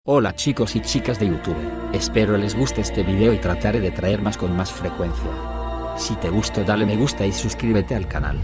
Hola chicos y chicas de YouTube, espero les guste este video y trataré de traer más con más frecuencia. Si te gustó dale me gusta y suscríbete al canal.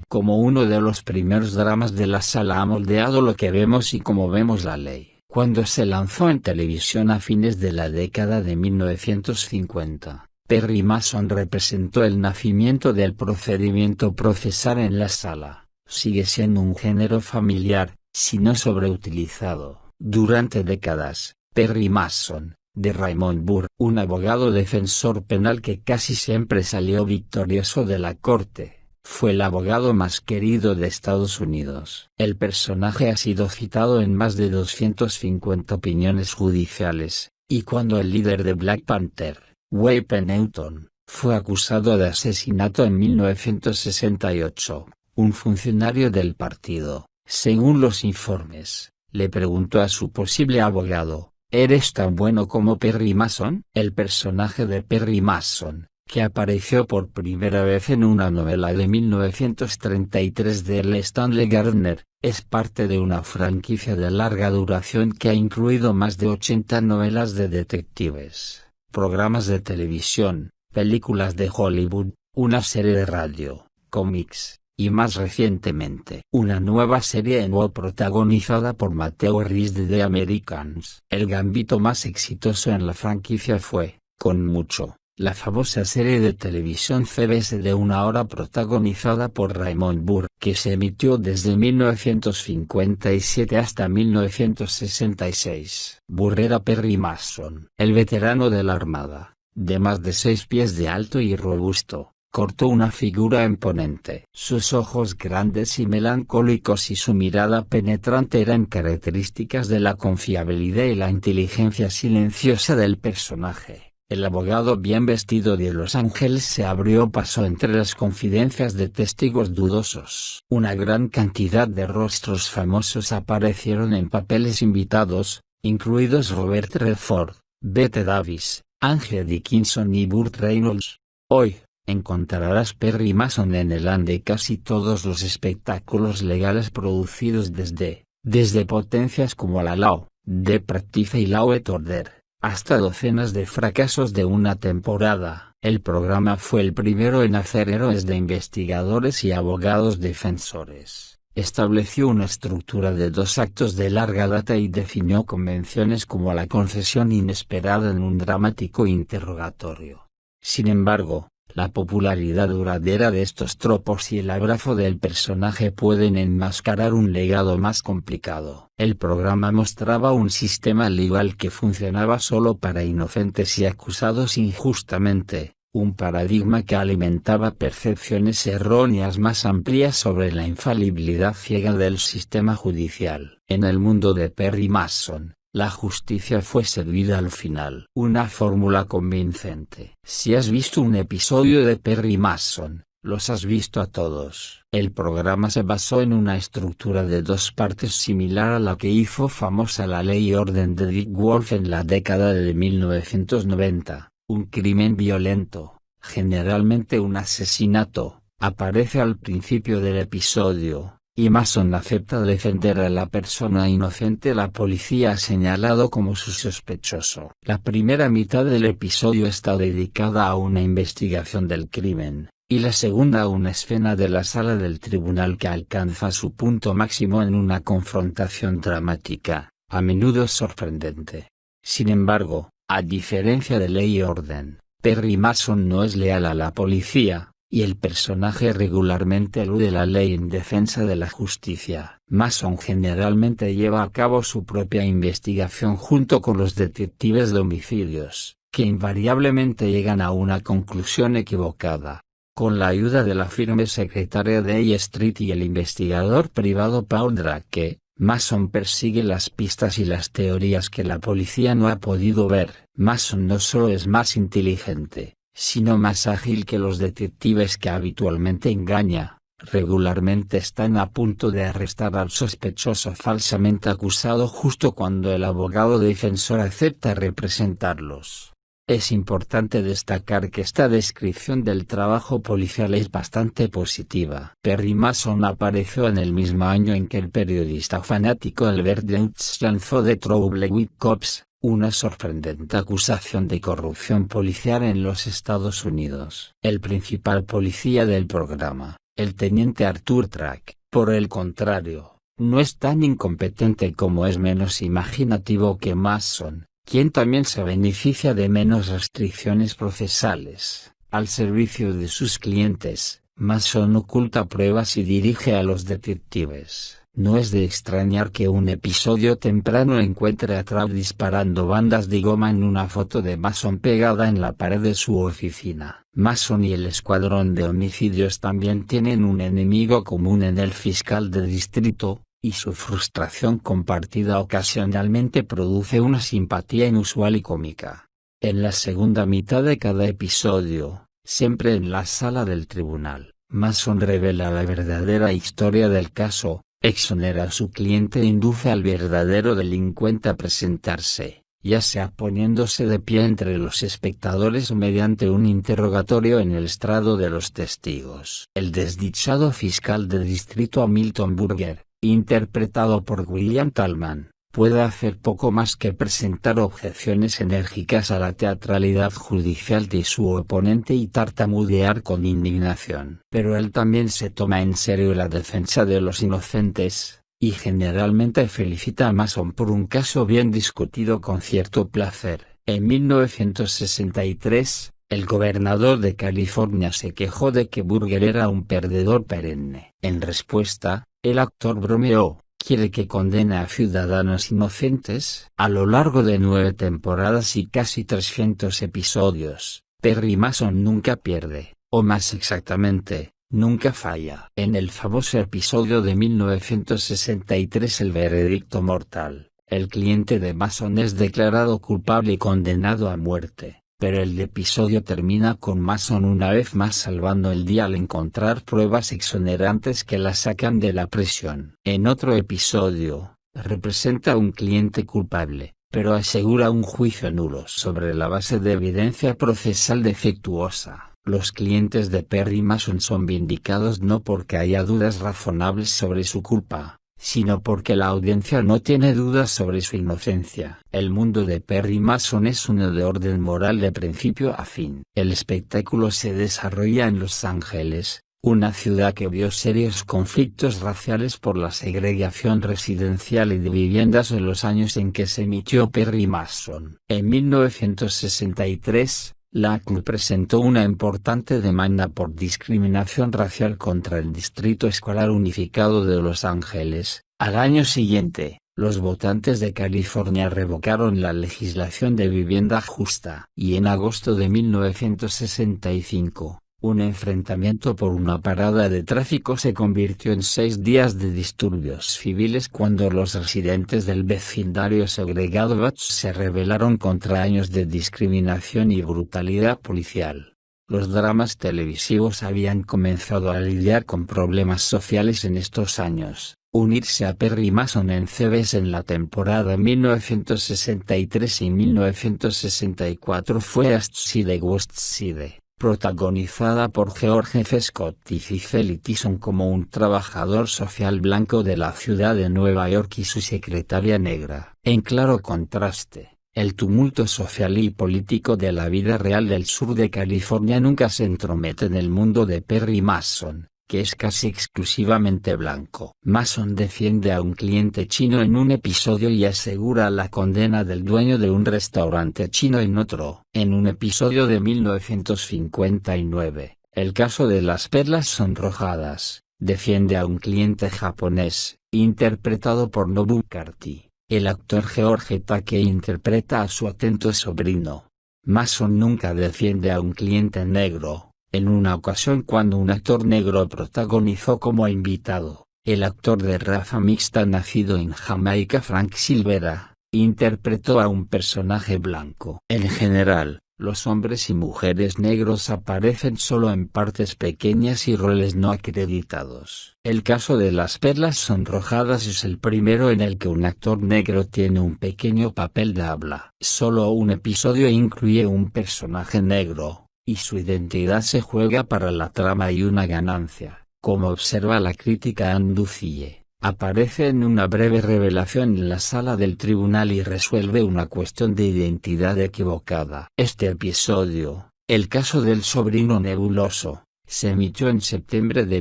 Como uno de los primeros dramas de la sala ha moldeado lo que vemos y cómo vemos la ley. Cuando se lanzó en televisión a fines de la década de 1950, Perry Mason representó el nacimiento del procedimiento procesal en la sala. Sigue siendo un género familiar, si no sobreutilizado. Durante décadas, Perry Mason, de Raymond Burr, un abogado defensor penal que casi siempre salió victorioso de la corte, fue el abogado más querido de Estados Unidos. El personaje ha sido citado en más de 250 opiniones judiciales, y cuando el líder de Black Panther, Wayne Pennington, fue acusado de asesinato en 1968, un funcionario del partido, según los informes, le preguntó a su posible abogado, ¿eres tan bueno como Perry Mason? El personaje de Perry Mason, que apareció por primera vez en una novela de 1933 de L. Stanley Gardner, es parte de una franquicia de larga duración que ha incluido más de 80 novelas de detectives, programas de televisión, películas de Hollywood, una serie de radio, cómics, y más recientemente una nueva serie en voz protagonizada por Matthew Rhys de The Americans. El gambito más exitoso en la franquicia fue, con mucho, la famosa serie de televisión CBS de una hora protagonizada por Raymond Burr, que se emitió desde 1957 hasta 1966. Burr era Perry Mason, el veterano de la Armada, de más de 6 pies de alto y robusto. Cortó una figura imponente. Sus ojos grandes y melancólicos y su mirada penetrante eran características de la confiabilidad y la inteligencia silenciosa del personaje. El abogado bien vestido de Los Ángeles se abrió paso entre las confidencias de testigos dudosos. Una gran cantidad de rostros famosos aparecieron en papeles invitados, incluidos Robert Redford, Bette Davis, Angela Dickinson y Burt Reynolds. Hoy, encontrarás Perry Mason en el de casi todos los espectáculos legales producidos desde potencias como la Law, The Practice y Law and Order, hasta docenas de fracasos de una temporada. El programa fue el primero en hacer héroes de investigadores y abogados defensores. Estableció una estructura de 2 actos de larga data y definió convenciones como la confesión inesperada en un dramático interrogatorio. Sin embargo, la popularidad duradera de estos tropos y el abrazo del personaje pueden enmascarar un legado más complicado. El programa mostraba un sistema legal que funcionaba solo para inocentes y acusados injustamente, un paradigma que alimentaba percepciones erróneas más amplias sobre la infalibilidad ciega del sistema judicial. En el mundo de Perry Mason, la justicia fue servida al final. Una fórmula convincente. Si has visto un episodio de Perry Mason, los has visto a todos. El programa se basó en una estructura de 2 partes similar a la que hizo famosa La Ley y Orden de Dick Wolf en la década de 1990. Un crimen violento, generalmente un asesinato, aparece al principio del episodio, y Mason acepta defender a la persona inocente. La policía ha señalado como su sospechoso. La primera mitad del episodio está dedicada a una investigación del crimen, y la segunda a una escena de la sala del tribunal que alcanza su punto máximo en una confrontación dramática, a menudo sorprendente. Sin embargo, a diferencia de Ley y Orden, Perry Mason no es leal a la policía, y el personaje regularmente elude la ley en defensa de la justicia. Mason generalmente lleva a cabo su propia investigación junto con los detectives de homicidios, que invariablemente llegan a una conclusión equivocada. Con la ayuda de la firme secretaria de A Street y el investigador privado Paul Drake, Mason persigue las pistas y las teorías que la policía no ha podido ver. Mason no solo es más inteligente, sino más ágil que los detectives que habitualmente engaña. Regularmente están a punto de arrestar al sospechoso falsamente acusado justo cuando el abogado defensor acepta representarlos. Es importante destacar que esta descripción del trabajo policial es bastante positiva. Perry Mason apareció en el mismo año en que el periodista fanático Albert Deutsch lanzó The Trouble with Cops, una sorprendente acusación de corrupción policial en los Estados Unidos. El principal policía del programa, el teniente Arthur Track, por el contrario, no es tan incompetente como es menos imaginativo que Mason, quien también se beneficia de menos restricciones procesales. Al servicio de sus clientes, Mason oculta pruebas y dirige a los detectives. No es de extrañar que un episodio temprano encuentre a Trapp disparando bandas de goma en una foto de Mason pegada en la pared de su oficina. Mason y el escuadrón de homicidios también tienen un enemigo común en el fiscal de distrito, y su frustración compartida ocasionalmente produce una simpatía inusual y cómica. En la segunda mitad de cada episodio, siempre en la sala del tribunal, Mason revela la verdadera historia del caso, exonera a su cliente e induce al verdadero delincuente a presentarse, ya sea poniéndose de pie entre los espectadores o mediante un interrogatorio en el estrado de los testigos. El desdichado fiscal de distrito Hamilton Burger, interpretado por William Tallman, puede hacer poco más que presentar objeciones enérgicas a la teatralidad judicial de su oponente y tartamudear con indignación. Pero él también se toma en serio la defensa de los inocentes, y generalmente felicita a Mason por un caso bien discutido con cierto placer. En 1963, el gobernador de California se quejó de que Burger era un perdedor perenne. En respuesta, el actor bromeó: ¿quiere que condene a ciudadanos inocentes? A lo largo de 9 temporadas y casi 300 episodios, Perry Mason nunca pierde, o más exactamente, nunca falla. En el famoso episodio de 1963 El veredicto mortal, el cliente de Mason es declarado culpable y condenado a muerte. Pero el episodio termina con Mason una vez más salvando el día al encontrar pruebas exonerantes que la sacan de la prisión. En otro episodio, representa a un cliente culpable, pero asegura un juicio nulo sobre la base de evidencia procesal defectuosa. Los clientes de Perry Mason son vindicados no porque haya dudas razonables sobre su culpa, sino porque la audiencia no tiene dudas sobre su inocencia. El mundo de Perry Mason es uno de orden moral de principio a fin. El espectáculo se desarrolla en Los Ángeles, una ciudad que vio serios conflictos raciales por la segregación residencial y de viviendas en los años en que se emitió Perry Mason. En 1963, la ACLU presentó una importante demanda por discriminación racial contra el Distrito Escolar Unificado de Los Ángeles. Al año siguiente, los votantes de California revocaron la legislación de vivienda justa. Y en agosto de 1965, un enfrentamiento por una parada de tráfico se convirtió en 6 días de disturbios civiles cuando los residentes del vecindario segregado Butch se rebelaron contra años de discriminación y brutalidad policial. Los dramas televisivos habían comenzado a lidiar con problemas sociales en estos años. Unirse a Perry Mason en CBS en la temporada 1963 y 1964 fue East Side West Side, protagonizada por George F. Scott y Cicely Tyson como un trabajador social blanco de la ciudad de Nueva York y su secretaria negra. En claro contraste, el tumulto social y político de la vida real del sur de California nunca se entromete en el mundo de Perry Mason, que es casi exclusivamente blanco. Mason defiende a un cliente chino en un episodio y asegura la condena del dueño de un restaurante chino en otro. En un episodio de 1959, el caso de las perlas sonrojadas, defiende a un cliente japonés, interpretado por Nobu Carty. El actor George Takei interpreta a su atento sobrino. Mason nunca defiende a un cliente negro. En una ocasión cuando un actor negro protagonizó como invitado, el actor de raza mixta nacido en Jamaica Frank Silvera, interpretó a un personaje blanco. En general, Los hombres y mujeres negros aparecen solo en partes pequeñas y roles no acreditados. El caso de Las Perlas Sonrojadas es el primero en el que un actor negro tiene un pequeño papel de habla. Solo un episodio incluye un personaje negro, y su identidad se juega para la trama y una ganancia. Como observa la crítica Anducille, aparece en una breve revelación en la sala del tribunal y resuelve una cuestión de identidad equivocada. Este episodio, el caso del sobrino nebuloso, se emitió en septiembre de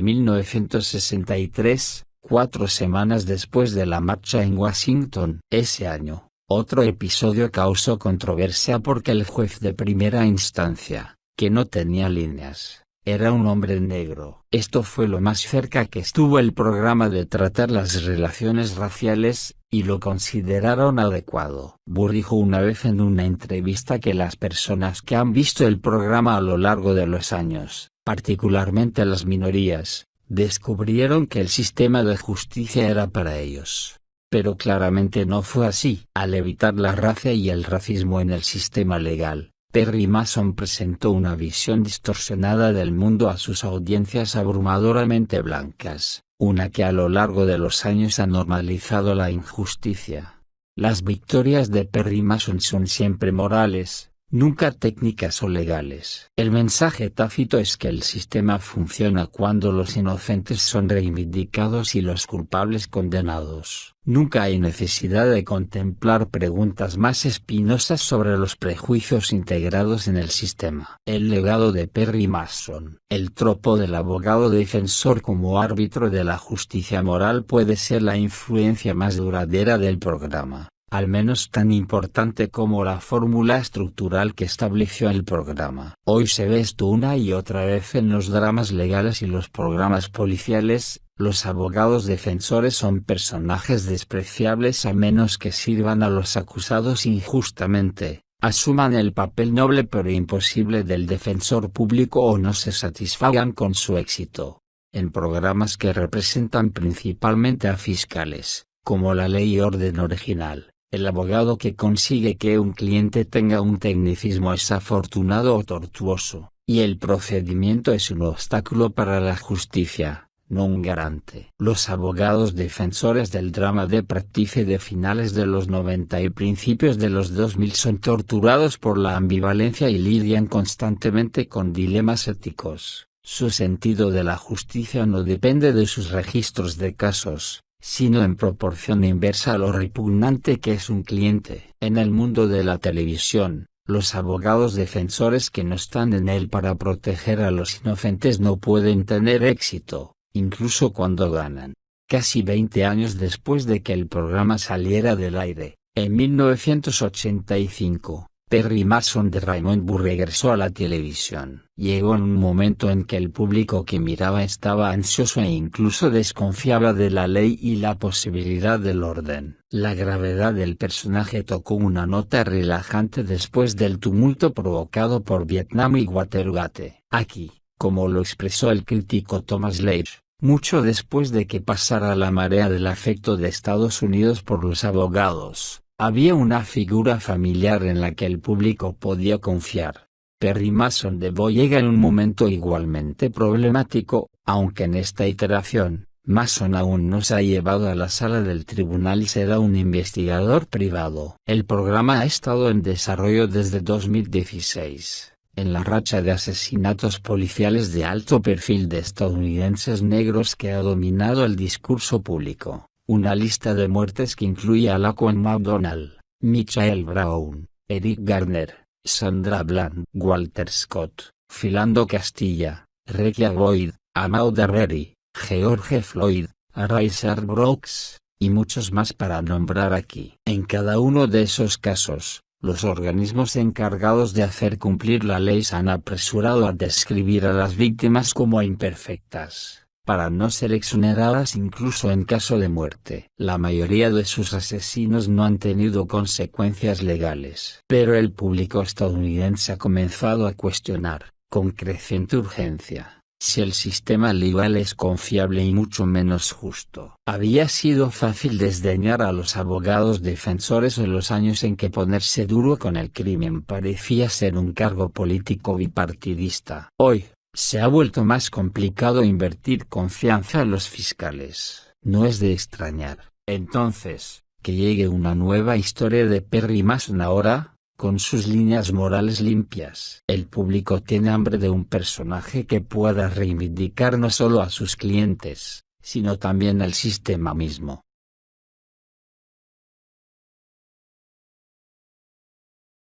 1963, 4 semanas después de la marcha en Washington. Ese año, otro episodio causó controversia porque el juez de primera instancia, que no tenía líneas, era un hombre negro. Esto fue lo más cerca que estuvo el programa de tratar las relaciones raciales, y lo consideraron adecuado. Burr dijo una vez en una entrevista que las personas que han visto el programa a lo largo de los años, particularmente las minorías, descubrieron que el sistema de justicia era para ellos. Pero claramente no fue así. Al evitar la raza y el racismo en el sistema legal, Perry Mason presentó una visión distorsionada del mundo a sus audiencias abrumadoramente blancas, una que a lo largo de los años ha normalizado la injusticia. Las victorias de Perry Mason son siempre morales, nunca técnicas o legales. El mensaje tácito es que el sistema funciona cuando los inocentes son reivindicados y los culpables condenados. Nunca hay necesidad de contemplar preguntas más espinosas sobre los prejuicios integrados en el sistema. El legado de Perry Mason. El tropo del abogado defensor como árbitro de la justicia moral puede ser la influencia más duradera del programa, al menos tan importante como la fórmula estructural que estableció el programa. Hoy se ve esto una y otra vez en los dramas legales y los programas policiales. Los abogados defensores son personajes despreciables a menos que sirvan a los acusados injustamente, asuman el papel noble pero imposible del defensor público o no se satisfagan con su éxito. En programas que representan principalmente a fiscales, como La Ley y Orden Original, el abogado que consigue que un cliente tenga un tecnicismo es afortunado o tortuoso, y el procedimiento es un obstáculo para la justicia, no un garante. Los abogados defensores del drama de practice de finales de los 90 y principios de los 2000 son torturados por la ambivalencia y lidian constantemente con dilemas éticos. Su sentido de la justicia no depende de sus registros de casos, sino en proporción inversa a lo repugnante que es un cliente. En el mundo de la televisión, los abogados defensores que no están en él para proteger a los inocentes no pueden tener éxito, incluso cuando ganan. Casi 20 años después de que el programa saliera del aire, en 1985, Perry Mason de Raymond Burr regresó a la televisión. Llegó en un momento en que el público que miraba estaba ansioso e incluso desconfiaba de la ley y la posibilidad del orden. La gravedad del personaje tocó una nota relajante después del tumulto provocado por Vietnam y Watergate. Aquí, como lo expresó el crítico Thomas Leitch, mucho después de que pasara la marea del afecto de Estados Unidos por los abogados, había una figura familiar en la que el público podía confiar. Perry Mason de Bo llega en un momento igualmente problemático, aunque en esta iteración, Mason aún no se ha llevado a la sala del tribunal y será un investigador privado. El programa ha estado en desarrollo desde 2016, en la racha de asesinatos policiales de alto perfil de estadounidenses negros que ha dominado el discurso público. Una lista de muertes que incluye a Laquan McDonald, Michael Brown, Eric Garner, Sandra Bland, Walter Scott, Philando Castilla, Rekia Boyd, Ahmaud Arbery, George Floyd, Rayshard Brooks, y muchos más para nombrar aquí. En cada uno de esos casos, los organismos encargados de hacer cumplir la ley se han apresurado a describir a las víctimas como imperfectas, para no ser exoneradas incluso en caso de muerte. La mayoría de sus asesinos no han tenido consecuencias legales. Pero el público estadounidense ha comenzado a cuestionar, con creciente urgencia, si el sistema legal es confiable y mucho menos justo. Había sido fácil desdeñar a los abogados defensores en los años en que ponerse duro con el crimen parecía ser un cargo político bipartidista. Hoy, se ha vuelto más complicado invertir confianza en los fiscales. No es de extrañar, entonces, que llegue una nueva historia de Perry Mason ahora, con sus líneas morales limpias. El público tiene hambre de un personaje que pueda reivindicar no solo a sus clientes, sino también al sistema mismo.